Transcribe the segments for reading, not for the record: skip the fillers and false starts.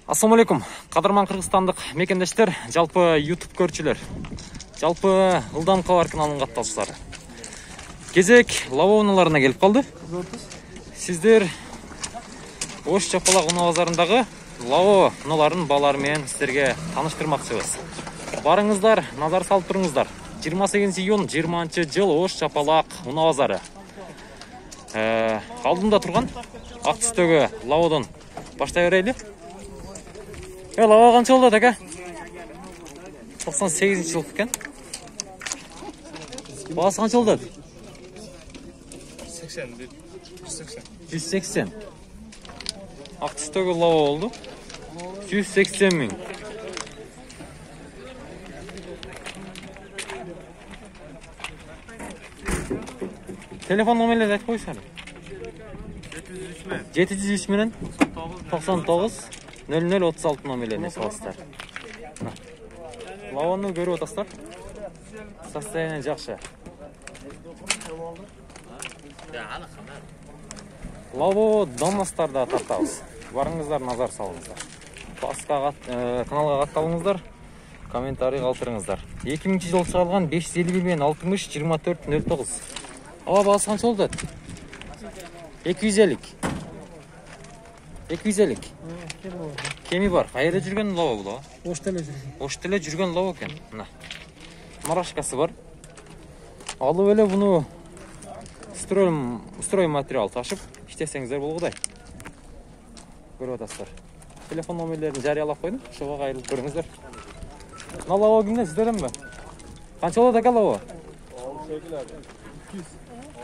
Ассаламу алейкум, кадырман кыргызстандык мекендештер, жалпы YouTube көрчүлөр, жалпы ылдам кабар каналынын каттаушулары. Кезек лаво унааларына келип калды. Сиздер Ош Чапалак унаа базарындагы лаво унааларын баалары менен сиздерге тааныштырмакчыбыз. Барыңыздар, назар салып туруңуздар. 28 июнь 20-жыл Ош Чапалак унаа базары. Алдында турган ак түстөгү лаводон баштай берели. Лава канча болду ака? 98 жыл экен. Баасы канча болду? 180. Ак түстөгү лава болду. 180 миң. Телефон номерлерди айтып койсоң. 703 менен 99 0036 номерлерine салыстар. Лаваны көрүп атасыздар. Состояние жакшы. Лаво Донностарда тартабыз. Барыңыздар, назар салыңыздар. Басқа каналга катталыңыздар, комментарий калтырыңыздар. 2000 жыл чыгарылган 551 менен 60 2409. Ава баасы канча болду? 250. 250. Кеми бар. Кайерде жүргөн лава бул? Ошто эле жүргөн лава экен. Мына. Марашкасы бар. Алып эле буну строй материал ташып иштесеңиздер болгудай. Көрүп атасыздар. Телефон номерлерин жарыялап койдум. Ошого кайрылып көрүңүздөр. Мына лава кимде, сиздерденби? Канча болот ака лава?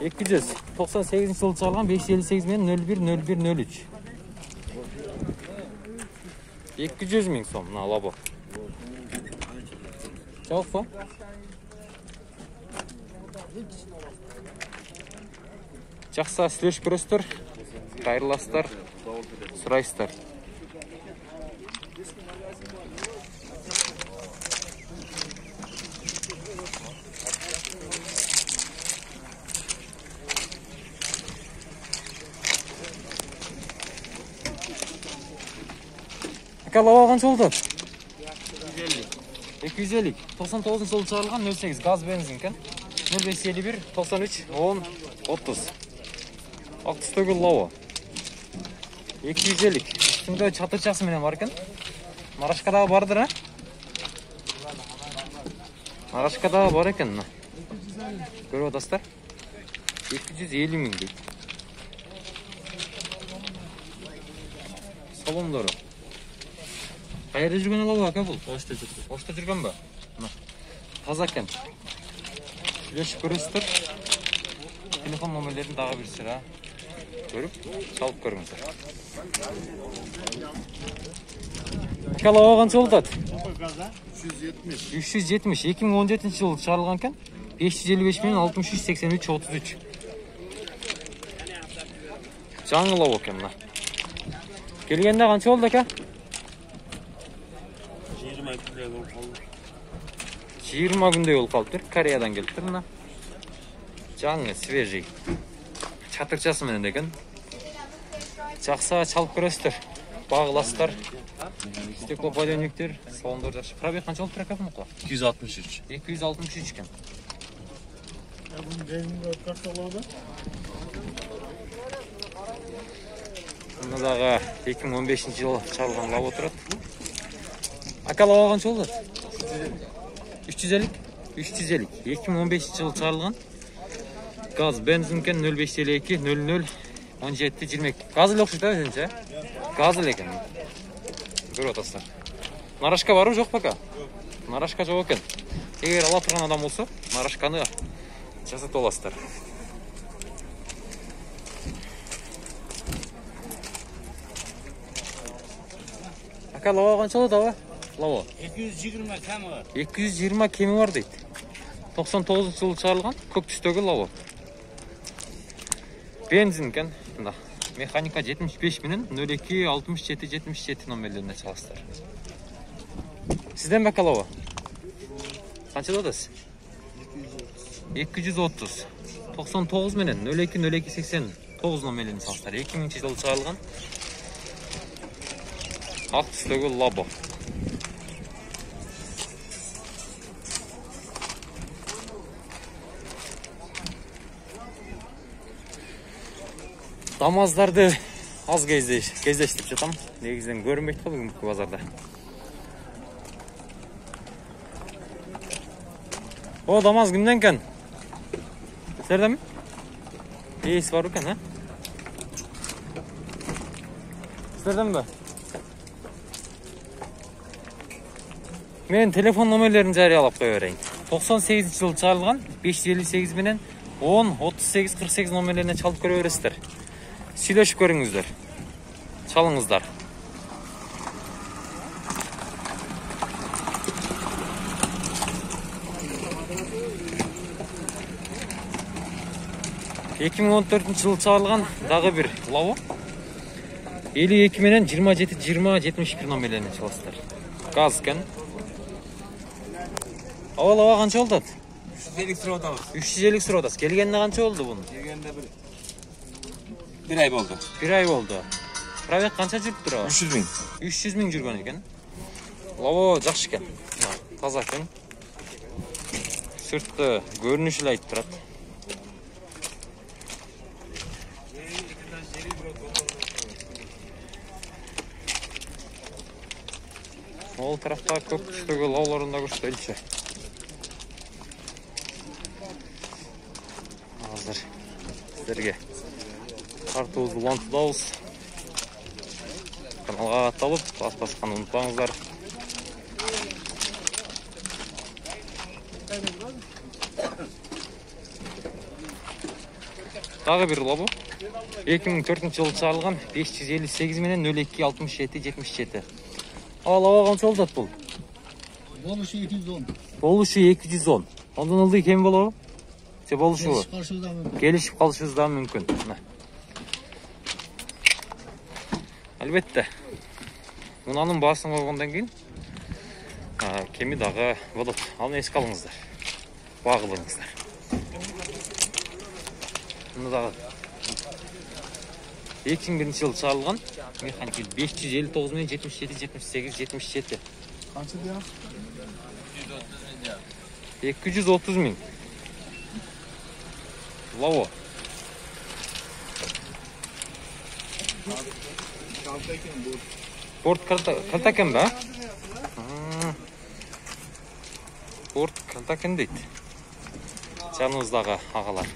298 жыл чыгарылган 558 менен 010103. 200 миң сом мына лаво. Жокпу? Жакса сүйлөшүп көрөсүздөр, кайрыласыздар, сурайсыздар. Ака лава канча болду? 250. 99 жыл чыгарылган 08 газ бензин экен. 0551 93 10 30. Ак түстөгү лава. 250. Үстүндө чатырчасы менен бар экен. Марашкадагы бардыр, а? Марашкадагы бар экен. Көрүп атасыздар? 250 миң дейт. Салондору. Кайерде жүргөн лава ака бул? Ошто жүргөн ба? Мына. Таза экен. Сүйлөшүп көрөсүздөр. Телефон номерлерин дагы бир сыра көрүп, салып көрүңүздөр. Ака лава канча болот? 370. 2017 жылы чыгарылган экен. 555 менен 63 83 33. Жаңы лава экен мына. Келгенде канча болду ака? 20 күндей болуп калыптыр. Кореядан келиптир мына. Жаңы, свежий. Чатырчасы менен экен. Жакса чалып көрөсүздөр. Багыласыздар. Стеклоподъемниктер, салондор жакшы. Пробег канча болуп турат экен? 263. 263 экен. Мына дагы 2015 жылы чыгарылган лава турат. Ака лава канча болду? 350. 2015 жылы чыгарылган. Газ бензин экен 0552 00 17 22. Газ эле окшойт өзүнчө. Газ эле экен. Көрүп атасыздар. Нарашка барбы, жокпу ака? Нарашка жок экен. Эгер ала турган адам болсо, нарашканы жасатып аласыздар. Ака лава канча болот аба? Лава 220 кеми бар. 220 кеми бар дейт. 99 жылы чыгарылган көк түстөгү лава. Бензин экен. Мына механика 75 менен 02 67 77 номерлерине чаласыздар. Сизден бака лава? Канча болот? 230. 99 менен 02 02 89 номерлерине чаласыздар. 2000 жылы чыгарылган. Ак түстөгү лабо. Дамаздарды аз кездештип жатам. Негизинен көрүнбөйт го бүгүнкү базарда. О, дамаз кимден экен? Сіздерден? Ейіс бар екен, а? Сіздерден бе? Мен телефон номерлерін жариялап қоя берейін. 98 жыл чарылған 558 менен 10 38 48 номерлеріне чалып көре бересіздер. Сүйлөшүп көрүңүздөр. Çalыңыздар. Екі мың 14 жылы чыгарылган дагы бир лаво. 52 менен 27 20 71 номерлерine çalasыздар. Газ экен. Лаво канча болду? 350 сырып атабыз. 350 сырып атасыз. Келгенде канча болду бунун? Келгенде bir ay болду. Bir ay болду. Пробег канча жүрүп тура? 300 bin. 300 миң жүргөн экен. Лаво жакшы экен. Таза экен. Сыртты көрүнүшү эле айтып турат. Ол тарапта көп түстөгү лауларын да көрсөтөлчү. Азыр сіздерге картыбызды улантабыз. Каналга катталып, басканы унутпаңыздар. Дагы бир лабо. 2004 жылы чыгарылган 558 менен 02 67 77. Лаво канча болот бул? Болушу 210. Болушу 210. Ondan ылдый кем болобу? Же болушубу? Келишип калышыбыз да мүмкүн. Албетте. Мунанын баасын койгондон кийин кеми дагы болот. Аны эске алыңыздар. Багылыңыздар. Муну дагы 2001 жылы чыгарылган механик 559 менен 77 78 77. Канча дия? 230 миң. Лаво. Порт калтакен ба? Порт калтакен дейт. Жаныбыздагы агалар.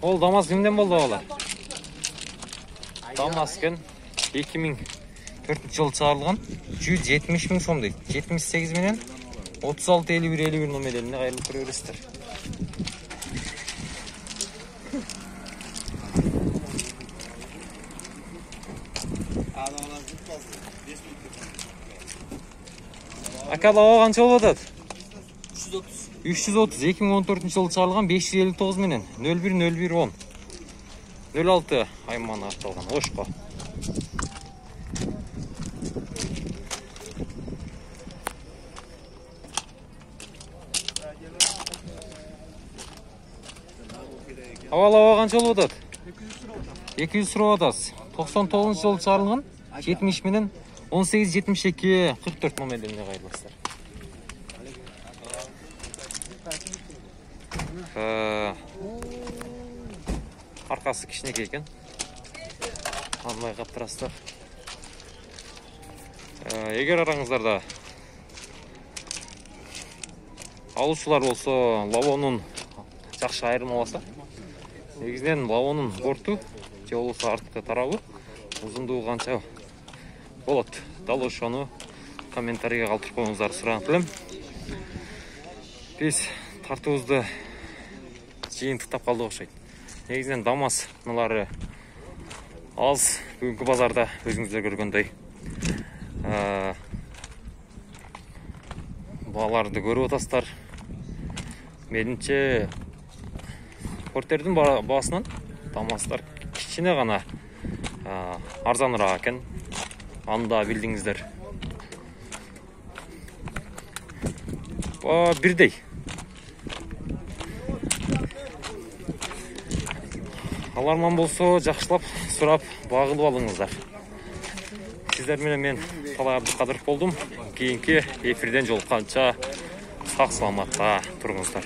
Ол дамаз кимден болду агалар? Дамаз экен 2004 жылы чыгарылган 170 миң сом дейт. 78 менен 36 51 51 номерлерине кайрылып көрө бересиздер. Ака лаво канча болуп атат? 330. 2014 жылы чыгарылган 559 менен 01 01 10 06 айманы атталган Ошко. Лаво канча болуп атат? 200 сырып атасыз. 99 жылы чыгарылган 70 менен 18 72 44 номерлерине кайрыласыздар. Аркасы кичинекей экен. Албай каптырасыздар. Эгер араңыздарда алуучулар болсо, лавонун жакшы айырмаласа, негизинен лавонун борту же болбосо арткы тарабы узундугу канча болот? Дал ошону комментарийге калтырып коюңуздар суранып элем. Биз тартуубузду жыйынтыктап калдык окшойт. Негизинен дамаз мыналары аз бүгүнкү базарда өзүңүздөр көргөндөй. Бааларды көрүп атасыздар. Менимче портердин баасынан дамаздар кичине гана арзаныраак экен. Аны да билдиңиздер. Бирдей. Аларман болсо жакшылап сурап багылып алыңыздар. Сиздер менен мен Талай Абдыкадыров болдум. Кийинки эфирден жолукканча сак саламатта туруңуздар.